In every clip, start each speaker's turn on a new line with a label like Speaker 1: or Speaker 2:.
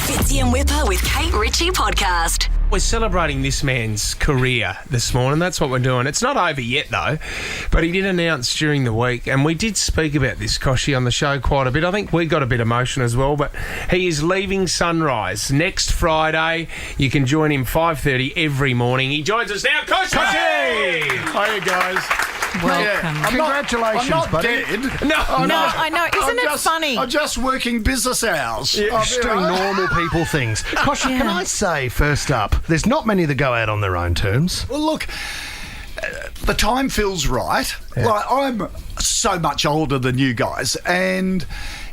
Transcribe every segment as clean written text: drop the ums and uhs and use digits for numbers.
Speaker 1: Fitzy and Wippa with Kate Ritchie podcast.
Speaker 2: We're celebrating this man's career this morning. That's what we're doing. It's not over yet, though, but he did announce during the week, and we did speak about this, Kochie, on the show quite a bit. I think we got a bit emotional as well, but he is leaving Sunrise next Friday. You can join him 5:30 every morning. He joins us now, Kochie!
Speaker 3: Hiya, guys.
Speaker 4: Welcome.
Speaker 3: Congratulations,
Speaker 4: I'm not
Speaker 3: buddy.
Speaker 4: dead.
Speaker 2: No,
Speaker 4: I know. Isn't it funny?
Speaker 3: I'm just working business hours.
Speaker 4: Just
Speaker 3: doing normal people things. Kochie, can I say, first up, there's not many that go out on their own terms.
Speaker 4: Well, look, the time feels right.
Speaker 3: Yeah.
Speaker 4: Like, I'm so much older than you guys, and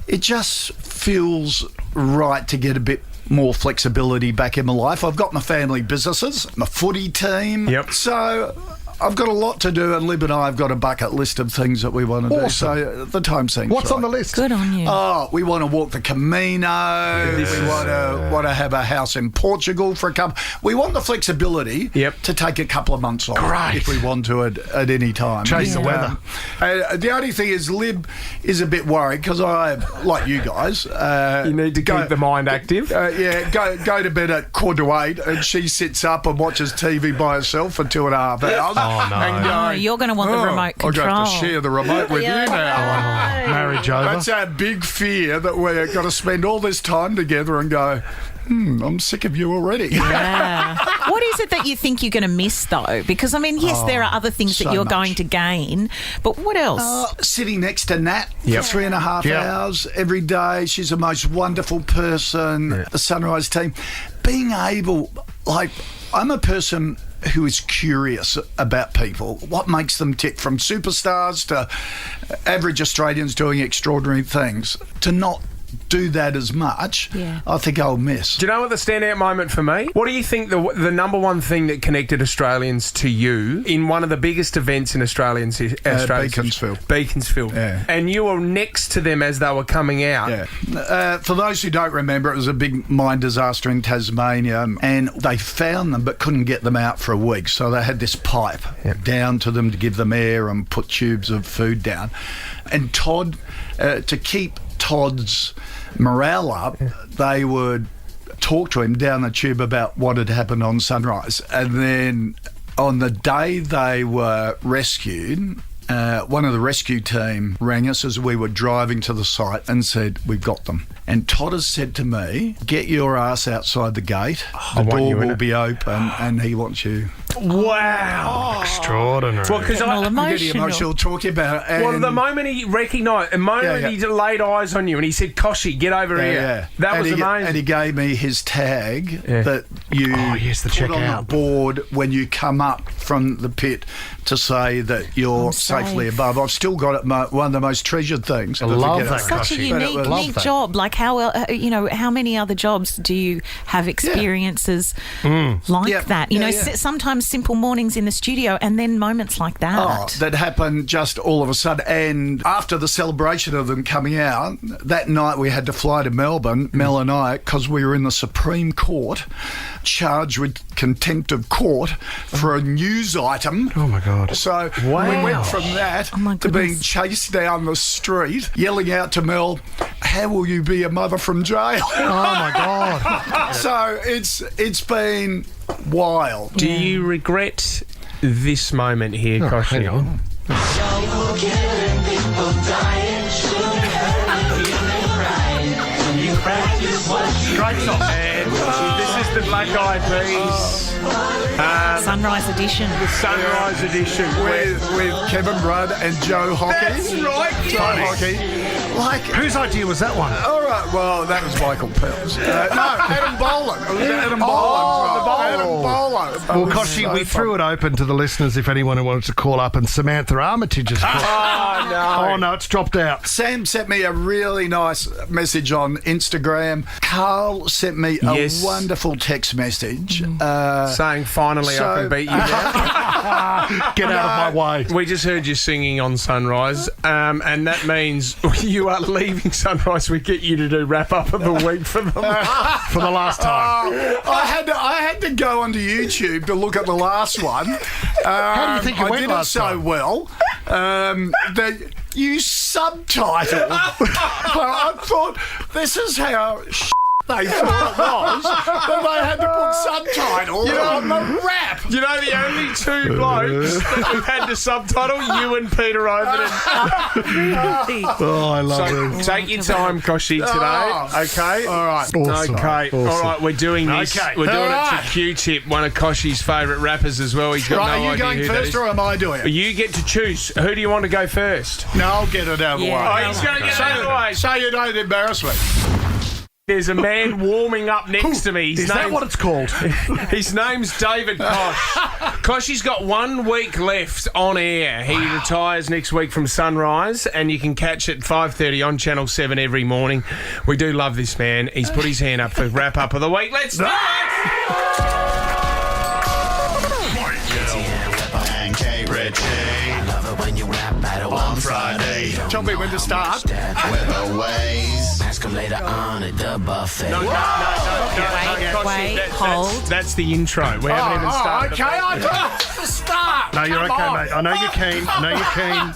Speaker 4: it just feels right to get a bit more flexibility back in my life. I've got my family businesses, my footy team.
Speaker 2: Yep.
Speaker 4: So I've got a lot to do, and Lib and I have got a bucket list of things that we want to do. So the time seems
Speaker 3: What's
Speaker 4: right.
Speaker 3: on the list?
Speaker 5: Good on you.
Speaker 4: Oh, we want to walk the Camino. We want to have a house in Portugal for a couple. We want the flexibility to take a couple of months off if we want to at any time.
Speaker 3: Chase the weather.
Speaker 4: The only thing is, Lib is a bit worried because I, like you guys,
Speaker 2: you need to keep the mind active.
Speaker 4: Go to bed at 7:45, and she sits up and watches TV by herself for 2.5 hours.
Speaker 3: Oh, no.
Speaker 4: And
Speaker 5: You're going to want the remote control.
Speaker 4: I'll have to share the remote with you now.
Speaker 3: Marriage over.
Speaker 4: That's our big fear, that we're going to spend all this time together and go, I'm sick of you already.
Speaker 5: Yeah. What is it that you think you're going to miss, though? Because, I mean, yes, there are other things that
Speaker 4: so
Speaker 5: you're
Speaker 4: much.
Speaker 5: going to gain, but what else?
Speaker 4: Sitting next to Nat for 3.5 hours every day. She's the most wonderful person, the Sunrise team. Being able, I'm a person who is curious about people, what makes them tick, from superstars to average Australians doing extraordinary things. To not do that as much, I think I'll miss.
Speaker 2: Do you know what the standout moment for me? What do you think the number one thing that connected Australians to you in one of the biggest events in Australia's
Speaker 4: Beaconsfield.
Speaker 2: Beaconsfield.
Speaker 4: Yeah.
Speaker 2: And you were next to them as they were coming out.
Speaker 4: Yeah. For those who don't remember, it was a big mine disaster in Tasmania, and they found them but couldn't get them out for a week. So they had this pipe down to them to give them air and put tubes of food down. And Todd, to keep Todd's morale up, they would talk to him down the tube about what had happened on Sunrise. And then on the day they were rescued, one of the rescue team rang us as we were driving to the site and said, we've got them. And Todd has said to me, get your ass outside the gate. The door will be open and he wants you.
Speaker 2: Wow.
Speaker 3: Extraordinary.
Speaker 2: Well, because
Speaker 4: I'm getting emotional talking about it.
Speaker 2: Well, the moment he recognised, he laid eyes on you and he said, Kochie, get over here. That was amazing.
Speaker 4: And he gave me his tag that you put on the board when you come up from the pit to say that you're safely above. I've still got it, one of the most treasured things.
Speaker 3: I love that,
Speaker 5: Such a
Speaker 3: Kochie.
Speaker 5: unique job. Like, how many other jobs do you have experiences like that? Sometimes simple mornings in the studio and then moments like that.
Speaker 4: Oh, that happened just all of a sudden. And after the celebration of them coming out, that night we had to fly to Melbourne, Mel and I, because we were in the Supreme Court, charged with contempt of court for a news item.
Speaker 3: Oh, my God.
Speaker 4: So we went from that to being chased down the street, yelling out to Mel, how will you be a mother from jail?
Speaker 3: Oh, my God.
Speaker 4: So it's been wild.
Speaker 2: Do you regret this moment here, Kochie?
Speaker 3: Hang on.
Speaker 2: Great song. And this is the Black Eyed Peas.
Speaker 5: Sunrise edition.
Speaker 2: The Sunrise edition.
Speaker 4: With Kevin Rudd and Joe Hockey.
Speaker 2: That's right.
Speaker 4: Joe Hockey.
Speaker 3: Whose idea was that one?
Speaker 4: All right, well, that was Michael Pell's. Adam Boland. It was Adam Boland. Adam Boland.
Speaker 3: Well, Kochie, we threw it open to the listeners if anyone wanted to call up, and Samantha Armitage has called. Oh, no, it's dropped out.
Speaker 4: Sam sent me a really nice message on Instagram. Carl sent me a wonderful text message.
Speaker 2: Saying, finally, I can beat you now.
Speaker 3: Get out of my way.
Speaker 2: We just heard you singing on Sunrise, and that means you are leaving Sunrise. We get you to do wrap-up of the week for the
Speaker 3: last time.
Speaker 4: I had to go onto YouTube to look at the last one.
Speaker 3: How do you think it went last time?
Speaker 4: I did it so well that you subtitled. I thought, this is how they thought it was, but they had to put subtitles on the rap.
Speaker 2: You know the only two blokes that we've had the subtitle, you and Peter Overton.
Speaker 3: Oh, I love it.
Speaker 2: So take your time, Kochie, today. Okay?
Speaker 4: All right.
Speaker 3: Awesome.
Speaker 2: Okay.
Speaker 3: Awesome.
Speaker 2: All right, we're doing this.
Speaker 3: Okay.
Speaker 2: We're doing
Speaker 4: All
Speaker 2: it
Speaker 4: right.
Speaker 2: to Q-Tip, one of Kochie's favourite rappers as well. He's got
Speaker 4: Right,
Speaker 2: no
Speaker 4: are you
Speaker 2: idea
Speaker 4: going
Speaker 2: who that
Speaker 4: first
Speaker 2: is.
Speaker 4: or am I doing it?
Speaker 2: You get to choose. Who do you want to go first?
Speaker 4: No, I'll get it out of the
Speaker 5: Yeah.
Speaker 4: way.
Speaker 2: Oh, he's going to get it out of the way.
Speaker 4: So you don't embarrass me.
Speaker 2: There's a man warming up next to me.
Speaker 3: Is that what it's called?
Speaker 2: His name's David Koch. Kochie's got 1 week left on air. He retires next week from Sunrise, and you can catch it 5:30 on Channel 7 every morning. We do love this man. He's put his hand up for wrap up of the week. Let's do it!
Speaker 6: On Friday,
Speaker 4: Tell me when to start.
Speaker 6: Wippa ways. Ask him later on at the buffet.
Speaker 2: No,
Speaker 5: Wait, hold.
Speaker 2: That's the intro. We haven't even started.
Speaker 4: Okay, I got to start.
Speaker 3: No, you're
Speaker 4: Come
Speaker 3: okay,
Speaker 4: on.
Speaker 3: mate. I know you're keen.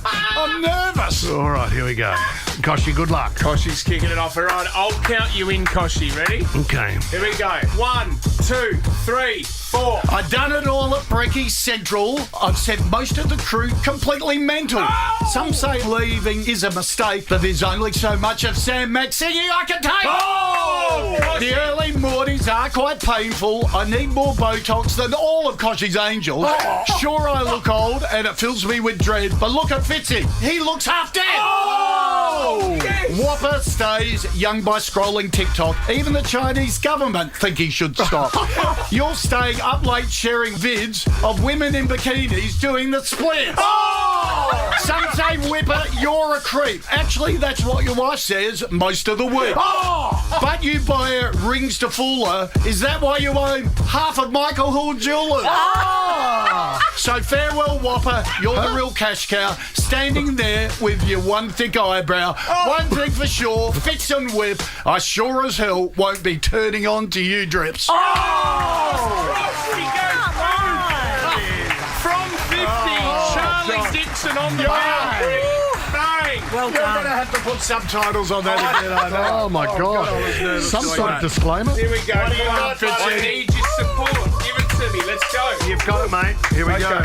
Speaker 4: I'm nervous.
Speaker 3: All right, here we go. Kochie, good luck.
Speaker 2: Kochie's kicking it off. All right, I'll count you in, Kochie. Ready?
Speaker 3: Okay.
Speaker 2: Here we go. 1, 2, 3, 4.
Speaker 4: I've done it all at Brekkie Central. I've sent most of the crew completely mental. Some say leaving is a mistake, but there's only so much of Sam Mac singing I can take. The early mornings are quite painful. I need more Botox than all of Kochie's angels. Sure, I look old and it fills me with dread, but look at Fitzy. He looks half dead. Wippa stays young by scrolling TikTok. Even the Chinese government think he should stop. You're staying up late sharing vids of women in bikinis doing the splits. Some say, Wippa, you're a creep. Actually, that's what your wife says most of the week. But you buy her rings to fool her. Is that why you own half of Michael Hill Jewelers? So farewell, Wippa. You're the real cash cow, standing there with your one thick eyebrow. One thing for sure, Fitz and Whip, I sure as hell won't be turning on to you drips.
Speaker 2: From 50, Charlie Dixon on the back. Bang!
Speaker 5: Well
Speaker 4: You're going to
Speaker 5: done.
Speaker 4: have to put subtitles on that again, I know.
Speaker 3: Oh, my God. Some sort of disclaimer?
Speaker 2: Here we go.
Speaker 4: What do you
Speaker 2: Come on,
Speaker 4: got,
Speaker 2: Fitzy?
Speaker 4: Fitzy?
Speaker 2: I need your support. Give it to me. Let's go.
Speaker 3: You've got it, mate. Here we go.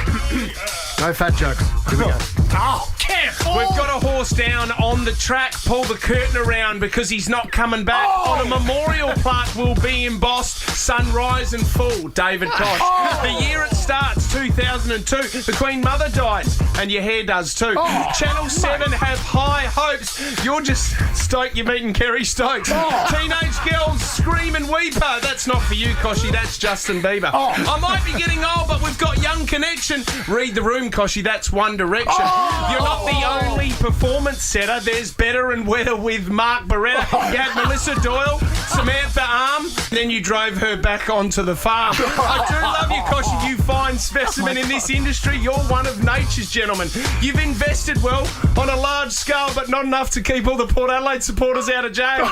Speaker 3: No fat jokes. Here we go.
Speaker 4: Oh, careful!
Speaker 2: We've got a horse down on the track. Pull the curtain around because he's not coming back. On a memorial plaque will be embossed, sunrise and full, David Koch. The year it starts, 2002, the Queen Mother dies, and your hair does too. Channel 7 have high hopes. You're just stoked you're meeting Kerry Stokes. Teenage girls scream and Wippa. That's not for you, Kochie, that's Justin Bieber. I might be getting old, but we've got young connection. Read the room, Kochie, that's One Direction. You're not the only performance setter. There's Better and Wetter with Mark Beretta. You had Melissa Doyle, Samantha Arm, then you drove her back onto the farm. I do love you, Kochie, you fine specimen in this industry. You're one of nature's gentlemen. You've invested well on a large scale, but not enough to keep all the Port Adelaide supporters out of jail.
Speaker 3: They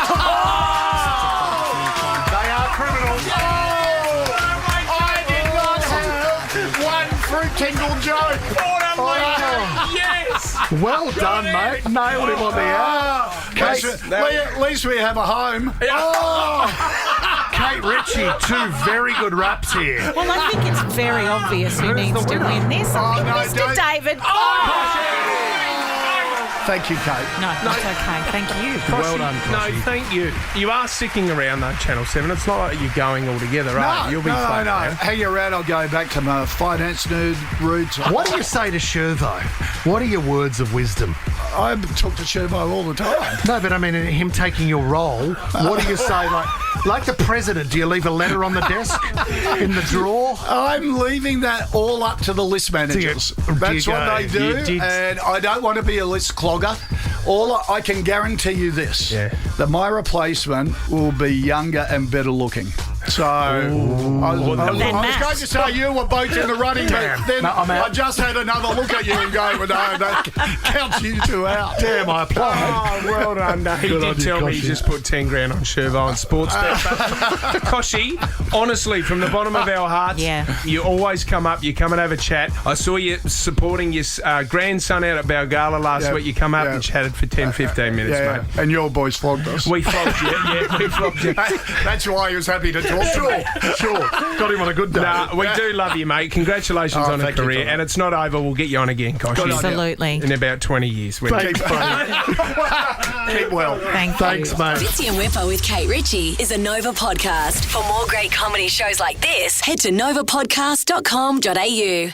Speaker 3: are criminals.
Speaker 4: I did not have one fruit tingle joke.
Speaker 2: Yes!
Speaker 3: Well done, mate. Nailed him on the air.
Speaker 4: At least we have a home.
Speaker 3: Kate Ritchie, 2 very good raps here.
Speaker 5: Well, I think it's very obvious who needs to win this. I think
Speaker 4: no,
Speaker 5: Mr.
Speaker 4: don't.
Speaker 5: David.
Speaker 4: Thank you, Kate.
Speaker 5: No, that's okay. Thank you.
Speaker 3: Well done,
Speaker 2: No,
Speaker 3: Kochie.
Speaker 2: thank you. You are sticking around though, Channel 7. It's not like you're going all together, are you? You'll be fine.
Speaker 4: No. Hang around. I'll go back to my finance nerd roots.
Speaker 3: What do you say to Shervo? What are your words of wisdom?
Speaker 4: I talk to Shervo all the time.
Speaker 3: No, but I mean, him taking your role, what do you say? Like the president, do you leave a letter on the desk, in the drawer?
Speaker 4: I'm leaving that all up to the list managers. That's what they do, and I don't want to be a list clogger. I can guarantee you this, that my replacement will be younger and better looking. So I was
Speaker 5: Matt.
Speaker 4: going to say you were both in the running, but then
Speaker 3: No, I'm out.
Speaker 4: I just had another look at you and go, well, no, that counts you two out.
Speaker 3: Damn, I applied.
Speaker 2: Oh, well done. He
Speaker 3: Good on
Speaker 2: did
Speaker 3: you,
Speaker 2: tell me he
Speaker 3: Kochie.
Speaker 2: just put 10 grand on Chervil and sports bet. But Kochie, honestly, from the bottom of our hearts, you always come up, you come and have a chat. I saw you supporting your grandson out at Balgala last week. You come up and chatted for 10, 15 minutes, mate.
Speaker 4: And your boys flogged us.
Speaker 2: We flogged you, we flogged you.
Speaker 4: That's why he was happy to talk to me.
Speaker 3: Sure. Got him on a good day.
Speaker 2: Nah, we do love you, mate. Congratulations on a
Speaker 4: thank you,
Speaker 2: career.
Speaker 4: Tom.
Speaker 2: And it's not over. We'll get you on again, Kochie.
Speaker 5: Absolutely.
Speaker 2: In about 20 years.
Speaker 3: Thanks, buddy.
Speaker 4: Keep well.
Speaker 5: Thanks,
Speaker 3: mate.
Speaker 1: Fitzy and Wippa with Kate Ritchie is a Nova podcast. For more great comedy shows like this, head to novapodcast.com.au.